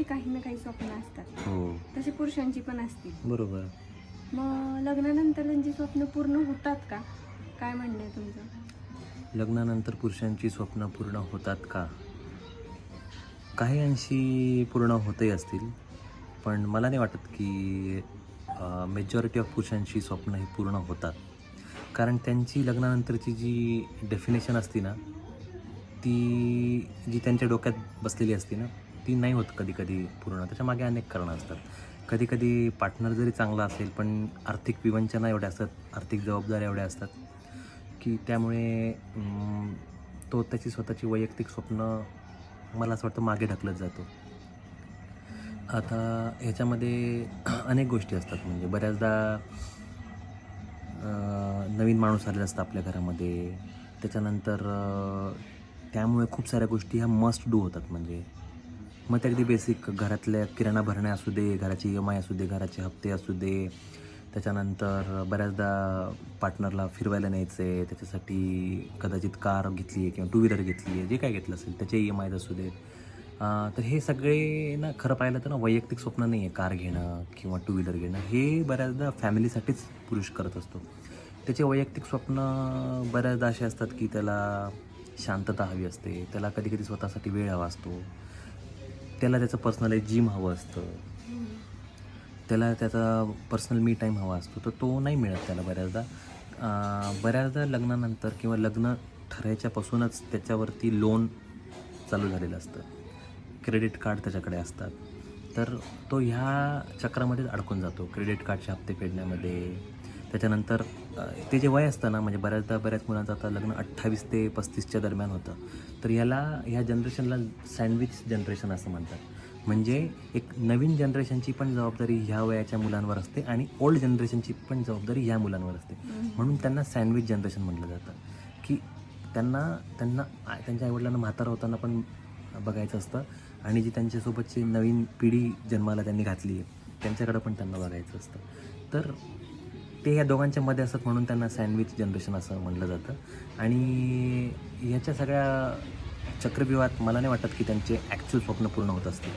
प्रत्येकाची काही ना काही स्वप्न असतात, हो तसे पुरुषांची पण असतील. बरोबर. मग लग्नानंतर त्यांची स्वप्न पूर्ण होतात का? काय म्हणणं आहे तुमचं? लग्नानंतर पुरुषांची स्वप्न पूर्ण होतात का? काही अंशी पूर्ण होतही असतील, पण मला नाही वाटत की मेजॉरिटी ऑफ पुरुषांची स्वप्न ही पूर्ण होतात. कारण त्यांची लग्नानंतरची जी डेफिनेशन असते ना, ती जी त्यांच्या डोक्यात बसलेली असते ना, ती नाही होत कधी-कधी पूर्ण. त्याच्यामागे अनेक कारणं असतात. कधी-कधी पार्टनर जरी चांगला असेल, पण आर्थिक विवंचना एवढ्या असतात, आर्थिक जबाबदाऱ्या एवढ्या असतात, की त्यामुळे तो त्याची स्वतःची वैयक्तिक स्वप्न मला असं वाटतं मागे ढकलत जातो. आता ह्याच्यामध्ये अनेक गोष्टी असतात. म्हणजे बऱ्याचदा नवीन माणूस आलेला असतं आपल्या घरामध्ये. त्याच्यानंतर त्यामुळे खूप साऱ्या गोष्टी ह्या मस्ट डू होतात. म्हणजे मग ते अगदी बेसिक घरातल्या किराणा भरणे असू दे, घराची EMI असू दे, घराचे हप्ते असू दे. त्याच्यानंतर बऱ्याचदा पार्टनरला फिरवायला न्यायचं आहे, त्याच्यासाठी कदाचित कार घेतली आहे किंवा टू व्हीलर घेतली आहे, जे काय घेतलं असेल त्याचे EMI असू देत. तर हे सगळे ना खरं पाहिलं तर ना वैयक्तिक स्वप्न नाही आहे कार घेणं किंवा टू व्हीलर घेणं. हे बऱ्याचदा फॅमिलीसाठीच पुरुष करत असतो. त्याचे वैयक्तिक स्वप्न बऱ्याचदा असे असतात की त्याला शांतता हवी असते, त्याला कधी-कधी स्वतःसाठी वेळ हवा असतो, त्याला त्याचं पर्सनल एक जिम हवं असतं, त्याला त्याचा पर्सनल मी टाईम हवा असतो, तर तो नाही मिळत त्याला बऱ्याचदा. बऱ्याचदा लग्नानंतर किंवा लग्न ठरायच्यापासूनच त्याच्यावरती लोन चालू झालेलं असतं, क्रेडिट कार्ड त्याच्याकडे असतात. तर तो ह्या चक्रामध्येच अडकून जातो, क्रेडिट कार्डचे हप्ते फेडण्यामध्ये. त्याच्यानंतर ते जे वय असतं ना, म्हणजे बऱ्याच मुलांचं आता लग्न 28 ते 35च्या दरम्यान होतं. तर ह्या जनरेशनला सँडविच जनरेशन असं म्हणतात. म्हणजे एक नवीन जनरेशनची पण जबाबदारी ह्या वयाच्या मुलांवर असते आणि ओल्ड जनरेशनची पण जबाबदारी ह्या मुलांवर असते. म्हणून त्यांना सँडविच जनरेशन म्हटलं जातं, की त्यांना त्यांच्या आईवडिलांना म्हातारं होताना पण बघायचं असतं आणि जी त्यांच्यासोबतची नवीन पिढी जन्माला त्यांनी घातली आहे, त्यांच्याकडं पण त्यांना बघायचं असतं. तर ते या दोघांच्या मध्ये असतात म्हणून त्यांना सँडविच जनरेशन असं म्हटलं जातं. आणि ह्याच्या सगळ्या चक्रव्यूहात मला नाही वाटत की त्यांचे ॲक्च्युअल स्वप्न पूर्ण होत असतील.